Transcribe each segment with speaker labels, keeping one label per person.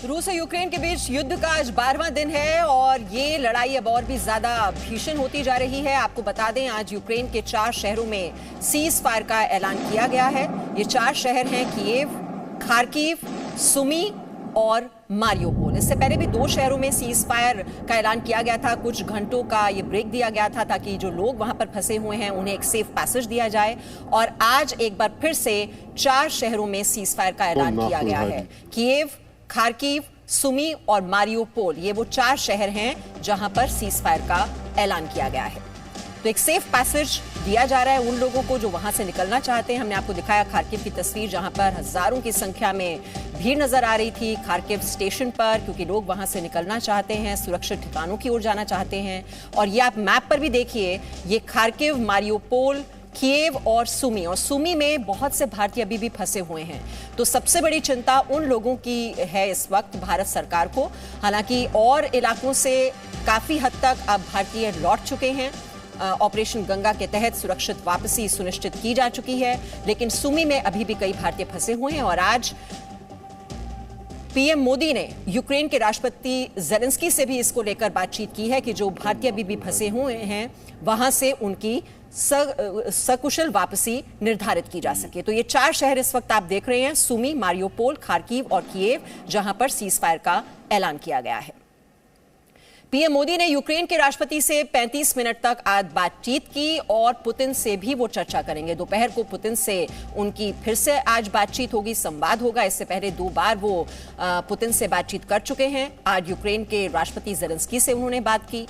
Speaker 1: रूस और यूक्रेन के बीच युद्ध का आज 12वां दिन है और ये लड़ाई अब और भी ज्यादा भीषण होती जा रही है। आपको बता दें, आज यूक्रेन के 4 शहरों में सीज फायर का ऐलान किया गया है। ये 4 शहर हैं कीव, खार्किव, सुमी और मारियोपोल। इससे पहले भी 2 शहरों में सीज फायर का ऐलान किया गया था। कुछ घंटों का ये ब्रेक दिया गया था ताकि जो लोग वहां पर फंसे हुए हैं उन्हें एक सेफ पैसेज दिया जाए। और आज एक बार फिर से 4 शहरों में सीज फायर का ऐलान किया गया है। कीव, खार्किव, सुमी और मारियोपोल, ये वो 4 शहर हैं जहां पर सीज फायर का ऐलान किया गया है। तो एक सेफ पैसेज दिया जा रहा है उन लोगों को जो वहां से निकलना चाहते हैं। हमने आपको दिखाया खार्किव की तस्वीर जहां पर हजारों की संख्या में भीड़ नजर आ रही थी खार्किव स्टेशन पर, क्योंकि लोग वहां से निकलना चाहते हैं, सुरक्षित ठिकानों की ओर जाना चाहते हैं। और ये आप मैप पर भी देखिए, ये खार्किव, मारियोपोल, कीव और सुमी में बहुत से भारतीय अभी भी फंसे हुए हैं। तो सबसे बड़ी चिंता उन लोगों की है इस वक्त भारत सरकार को। हालांकि और इलाकों से काफी हद तक अब भारतीय लौट चुके हैं। ऑपरेशन गंगा के तहत सुरक्षित वापसी सुनिश्चित की जा चुकी है, लेकिन सुमी में अभी भी कई भारतीय फंसे हुए हैं। और आज पीएम मोदी ने यूक्रेन के राष्ट्रपति जेलेंस्की से भी इसको लेकर बातचीत की है कि जो भारतीय अभी भी फंसे हुए हैं वहां से उनकी सकुशल वापसी निर्धारित की जा सके। तो ये 4 शहर इस वक्त आप देख रहे हैं, सुमी, मारियोपोल, खार्किव और कीव, जहां पर सीज फायर का ऐलान किया गया है। पीएम मोदी ने यूक्रेन के राष्ट्रपति से 35 मिनट तक आज बातचीत की और पुतिन से भी वो चर्चा करेंगे। दोपहर को पुतिन से उनकी फिर से आज बातचीत होगी, संवाद होगा। इससे पहले 2 बार वो पुतिन से बातचीत कर चुके हैं। आज यूक्रेन के राष्ट्रपति जेलेंस्की से उन्होंने बात की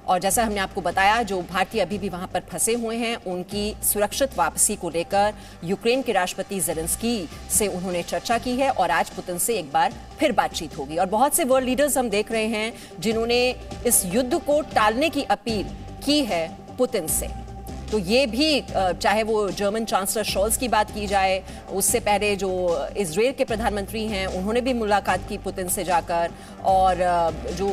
Speaker 1: और जैसा हमने आपको बताया, जो भारतीय अभी भी वहां पर फंसे हुए हैं उनकी सुरक्षित वापसी को लेकर यूक्रेन के राष्ट्रपति जेलेंस्की से उन्होंने चर्चा की है और आज पुतिन से एक बार फिर बातचीत होगी। और बहुत से वर्ल्ड लीडर्स हम देख रहे हैं जिन्होंने इस युद्ध को टालने की अपील की है पुतिन से। तो ये भी, चाहे वो जर्मन चांसलर शोल्स की बात की जाए, उससे पहले जो इजराइल के प्रधानमंत्री हैं उन्होंने भी मुलाकात की पुतिन से जाकर, और जो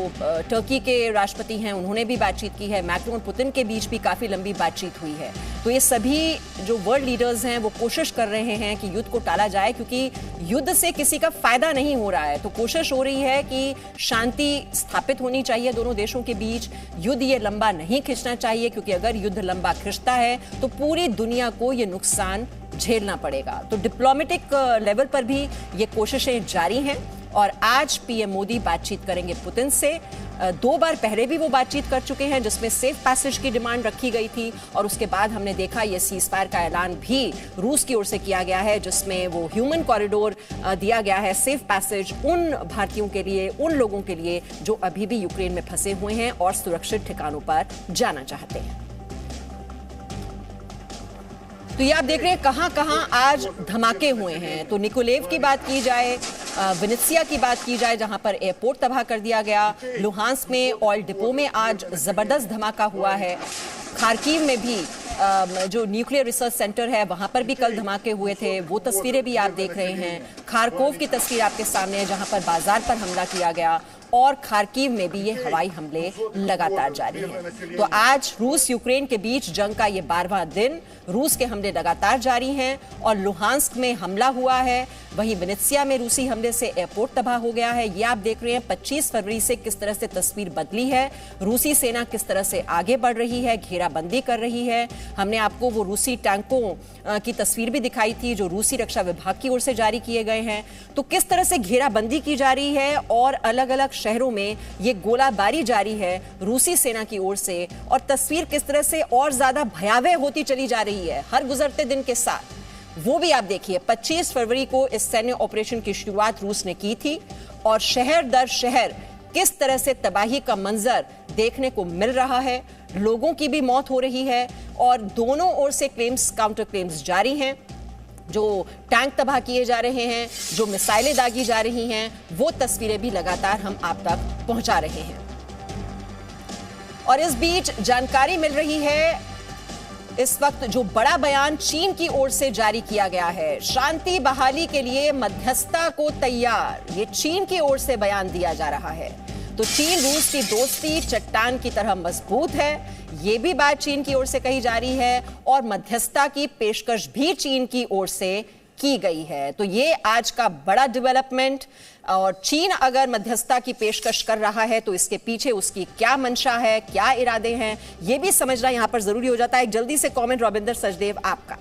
Speaker 1: टर्की के राष्ट्रपति हैं उन्होंने भी बातचीत की है। मैक्रोन पुतिन के बीच भी काफ़ी लंबी बातचीत हुई है। तो ये सभी जो वर्ल्ड लीडर्स हैं वो कोशिश कर रहे हैं कि युद्ध को टाला जाए, क्योंकि युद्ध से किसी का फायदा नहीं हो रहा है। तो कोशिश हो रही है कि शांति स्थापित होनी चाहिए दोनों देशों के बीच। युद्ध ये लंबा नहीं खिंचना चाहिए, क्योंकि अगर युद्ध लंबा खिंचता है तो पूरी दुनिया को ये नुकसान झेलना पड़ेगा। तो डिप्लोमेटिक लेवल पर भी ये कोशिशें जारी हैं और आज पीएम मोदी बातचीत करेंगे पुतिन से। 2 बार पहले भी वो बातचीत कर चुके हैं जिसमें सेफ पैसेज की डिमांड रखी गई थी और उसके बाद हमने देखा ये सीज फायर का ऐलान भी रूस की ओर से किया गया है, जिसमें वो ह्यूमन कॉरिडोर दिया गया है, सेफ पैसेज उन भारतीयों के लिए, उन लोगों के लिए जो अभी भी यूक्रेन में फंसे हुए हैं और सुरक्षित ठिकानों पर जाना चाहते हैं। तो ये आप देख रहे हैं कहां कहां आज धमाके हुए हैं। तो निकोलेव की बात की जाए, विनित्सिया की बात की जाए जहां पर एयरपोर्ट तबाह कर दिया गया, लुहांस्क में ऑयल डिपो में आज जबरदस्त धमाका हुआ है, खार्किव में भी जो न्यूक्लियर रिसर्च सेंटर है वहां पर भी कल धमाके हुए थे, वो तस्वीरें भी आप देख रहे हैं। खार्कोव की तस्वीर आपके सामने है जहां पर बाजार पर हमला किया गया और खार्किव में भी ये हवाई हमले लगातार जारी हैं। तो आज रूस यूक्रेन के बीच जंग का ये 12वां दिन, रूस के हमले लगातार जारी हैं और लुहांस्क में हमला हुआ है, वहीं विनित्सिया में रूसी हमले से एयरपोर्ट तबाह हो गया है। ये आप देख रहे हैं 25 फरवरी से किस तरह से तस्वीर बदली है, रूसी सेना किस तरह से आगे बढ़ रही है, घेराबंदी कर रही है। हमने आपको वो रूसी टैंकों की तस्वीर भी दिखाई थी जो रूसी रक्षा विभाग की ओर से जारी किए गए हैं। तो किस तरह से घेराबंदी की जा रही है और अलग अलग शहरों में ये गोलाबारी जारी है रूसी सेना की ओर से, और तस्वीर किस तरह से और ज्यादा भयावह होती चली जा रही है हर गुजरते दिन के साथ, वो भी आप देखिए। 25 फरवरी को इस सैन्य ऑपरेशन की शुरुआत रूस ने की थी और शहर दर शहर किस तरह से तबाही का मंजर देखने को मिल रहा है, लोगों की भी मौत हो रही है और दोनों ओर से क्लेम्स, काउंटर क्लेम्स जारी हैं। जो टैंक तबाह किए जा रहे हैं, जो मिसाइलें दागी जा रही हैं, वो तस्वीरें भी लगातार हम आप तक पहुंचा रहे हैं। और इस बीच जानकारी मिल रही है इस वक्त जो बड़ा बयान चीन की ओर से जारी किया गया है, शांति बहाली के लिए मध्यस्थता को तैयार, ये चीन की ओर से बयान दिया जा रहा है। तो चीन रूस की दोस्ती चट्टान की तरह मजबूत है, ये भी बात चीन की ओर से कही जा रही है और मध्यस्थता की पेशकश भी चीन की ओर से की गई है। तो ये आज का बड़ा डेवलपमेंट, और चीन अगर मध्यस्थता की पेशकश कर रहा है तो इसके पीछे उसकी क्या मंशा है, क्या इरादे हैं, ये भी समझना यहां पर जरूरी हो जाता है। एक जल्दी से कमेंट रविंदर सचदेव आपका।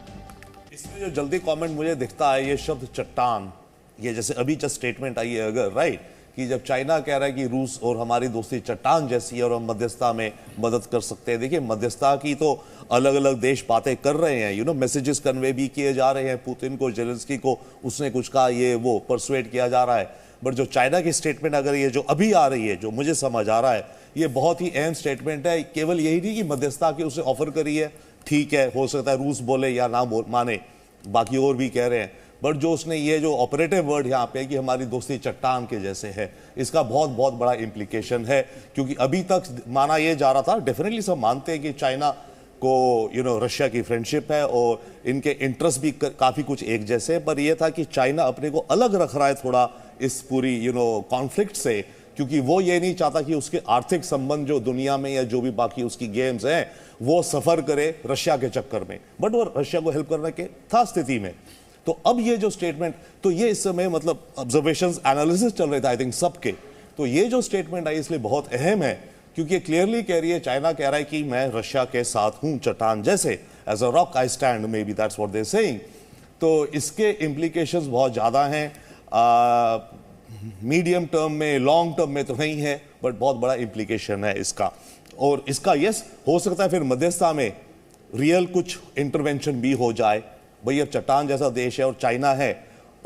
Speaker 2: इसमें जो जल्दी कमेंट मुझे दिखता है, ये शब्द चट्टान, ये जैसे अभी जस्ट स्टेटमेंट आई है अगर राइट, कि जब चाइना कह रहा है कि रूस और हमारी दोस्ती चट्टान जैसी है और हम मध्यस्थता में मदद कर सकते हैं। देखिए मध्यस्थता की तो अलग अलग देश बातें कर रहे हैं, मैसेजेस कन्वे भी किए जा रहे हैं पुतिन को, जेलेंस्की को, उसने कुछ कहा, ये वो परसुएट किया जा रहा है। बट जो चाइना की स्टेटमेंट अगर ये जो अभी आ रही है, जो मुझे समझ आ रहा है, ये बहुत ही अहम स्टेटमेंट है। केवल यही नहीं कि मध्यस्थता की उसने ऑफर करी है, ठीक है, हो सकता है रूस बोले या ना माने, बाकी और भी कह रहे हैं, बट जो उसने ये जो ऑपरेटिव वर्ड यहाँ पे कि हमारी दोस्ती चट्टान के जैसे है, इसका बहुत बहुत बड़ा इम्प्लीकेशन है। क्योंकि अभी तक माना ये जा रहा था, डेफिनेटली सब मानते हैं कि चाइना को रशिया की फ्रेंडशिप है और इनके इंटरेस्ट भी काफी कुछ एक जैसे, पर यह था कि चाइना अपने को अलग रख रहा है थोड़ा इस पूरी कॉन्फ्लिक्ट से, क्योंकि वो ये नहीं चाहता कि उसके आर्थिक संबंध जो दुनिया में या जो भी बाकी उसकी गेम्स हैं वो सफर करे रशिया के चक्कर में, बट वो रशिया को हेल्प करने के था स्थिति में। तो अब ये जो स्टेटमेंट, तो ये इस समय मतलब ऑब्जर्वेशंस एनालिसिस चल रहे थे आई थिंक सबके, तो ये जो स्टेटमेंट आई इसलिए बहुत अहम है क्योंकि ये क्लियरली कह रही है, चाइना कह रहा है कि मैं रशिया के साथ हूं चट्टान जैसे, as a rock I stand, maybe that's what they saying. तो इसके इम्प्लीकेशंस बहुत ज्यादा हैं, मीडियम टर्म में, लॉन्ग टर्म में तो नहीं है, बट बहुत बड़ा इम्प्लीकेशन है इसका। और इसका यस हो सकता है फिर मध्यस्थता में रियल कुछ इंटरवेंशन भी हो जाए। भाई अब चट्टान जैसा देश है और चाइना है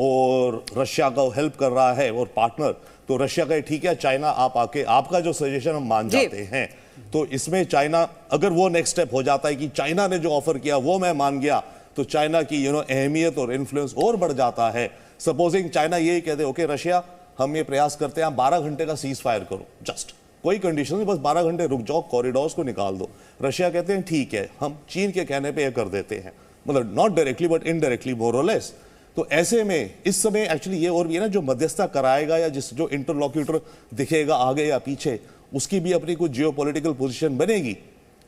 Speaker 2: और रशिया को हेल्प कर रहा है और पार्टनर, तो रशिया का ठीक है चाइना आप आके, आपका जो सजेशन हम मान जाते हैं, तो इसमें चाइना अगर वो नेक्स्ट स्टेप हो जाता है कि चाइना ने जो ऑफर किया वो मैं मान गया, तो चाइना की अहमियत और इन्फ्लुएंस और बढ़ जाता है। सपोजिंग चाइना यही कहते ओके रशिया हम ये प्रयास करते हैं, 12 घंटे का सीज फायर करो, जस्ट कोई कंडीशन नहीं, बस 12 घंटे रुक जाओ, कॉरिडोर्स को निकाल दो। रशिया कहते हैं ठीक है, हम चीन के कहने पे ये कर देते हैं, मतलब नॉट डायरेक्टली बट इनडायरेक्टली मोर और लेस। तो ऐसे में इस समय एक्चुअली ये और भी है ना, जो मध्यस्थता कराएगा या जिस जो इंटरलॉक्यूटर दिखेगा आगे या पीछे, उसकी भी अपनी कुछ जियोपॉलिटिकल पोजीशन बनेगी।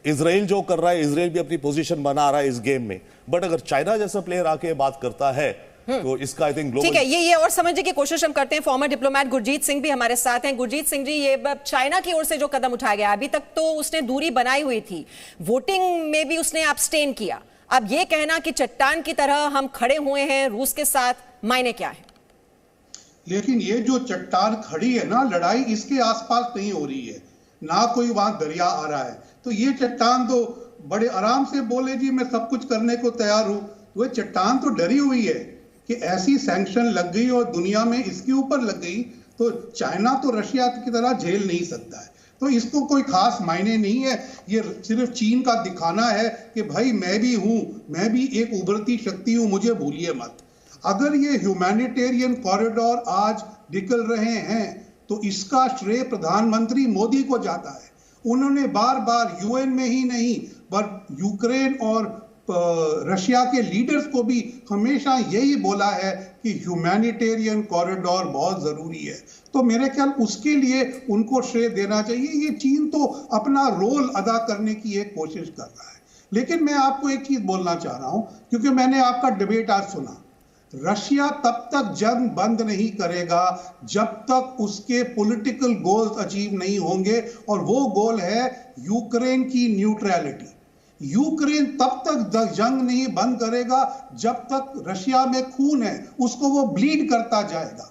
Speaker 2: इजराइल जो कर रहा है, इजराइल भी अपनी पोजीशन बना रहा है इस गेम में, बट अगर चाइना जैसा प्लेयर आके बात करता है तो इसका आई थिंक
Speaker 1: ठीक है, ये और समझने की कोशिश हम करते हैं। फॉर्मर डिप्लोमेट गुरजीत सिंह भी हमारे साथ हैं। गुरजीत सिंह जी, ये चाइना की ओर से जो कदम उठाया गया, अभी तक तो उसने दूरी बनाई हुई थी, वोटिंग में भी उसने एब्सटेन किया, अब ये कहना कि चट्टान की तरह हम खड़े हुए हैं रूस के साथ, मायने क्या है?
Speaker 3: लेकिन ये जो चट्टान खड़ी है ना, लड़ाई इसके आसपास नहीं हो रही है, ना कोई वहां दरिया आ रहा है, तो ये चट्टान तो बड़े आराम से बोले जी मैं सब कुछ करने को तैयार हूं। वो चट्टान तो डरी हुई है कि ऐसी सैंक्शन लग गई और दुनिया में इसके ऊपर लग गई तो चाइना तो रशिया की तरह झेल नहीं सकता है, तो इसको कोई खास मायने नहीं है। ये सिर्फ चीन का दिखाना है कि भाई मैं भी हूं, मैं भी एक उभरती शक्ति हूं, मुझे भूलिए मत। अगर ये ह्यूमैनिटेरियन कॉरिडोर आज निकल रहे हैं तो इसका श्रेय प्रधानमंत्री मोदी को जाता है। उन्होंने बार बार यूएन में ही नहीं पर यूक्रेन और रशिया के लीडर्स को भी हमेशा यही बोला है कि ह्यूमैनिटेरियन कॉरिडोर बहुत जरूरी है, तो मेरे ख्याल उसके लिए उनको श्रेय देना चाहिए। ये चीन तो अपना रोल अदा करने की एक कोशिश कर रहा है। लेकिन मैं आपको एक चीज बोलना चाह रहा हूं, क्योंकि मैंने आपका डिबेट आज सुना, रशिया तब तक जंग बंद नहीं करेगा जब तक उसके पॉलिटिकल गोल्स अचीव नहीं होंगे, और वो गोल है यूक्रेन की न्यूट्रलिटी। यूक्रेन तब तक जंग नहीं बंद करेगा जब तक रशिया में खून है, उसको वो ब्लीड करता जाएगा।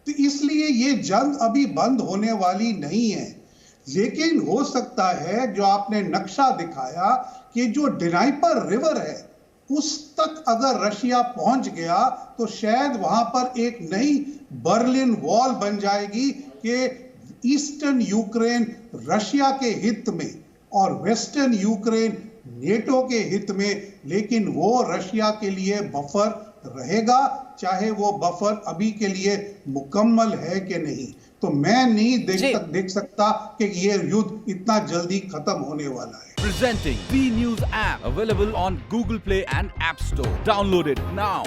Speaker 3: तो इसलिए ये जंग अभी बंद होने वाली नहीं है। लेकिन हो सकता है जो आपने नक्शा दिखाया कि जो डिनाइपर रिवर है उस तक अगर रशिया पहुंच गया तो शायद वहां पर एक नई बर्लिन वॉल बन जाएगी कि ईस्टर्न यूक्रेन रशिया के हित में और वेस्टर्न यूक्रेन नेटो के हित में, लेकिन वो रशिया के लिए बफर रहेगा, चाहे वो बफर अभी के लिए मुकम्मल है कि नहीं। तो मैं नहीं देख सकता कि ये युद्ध इतना जल्दी खत्म होने वाला है।
Speaker 4: Presenting B News app available on Google Play and App Store. Download it now.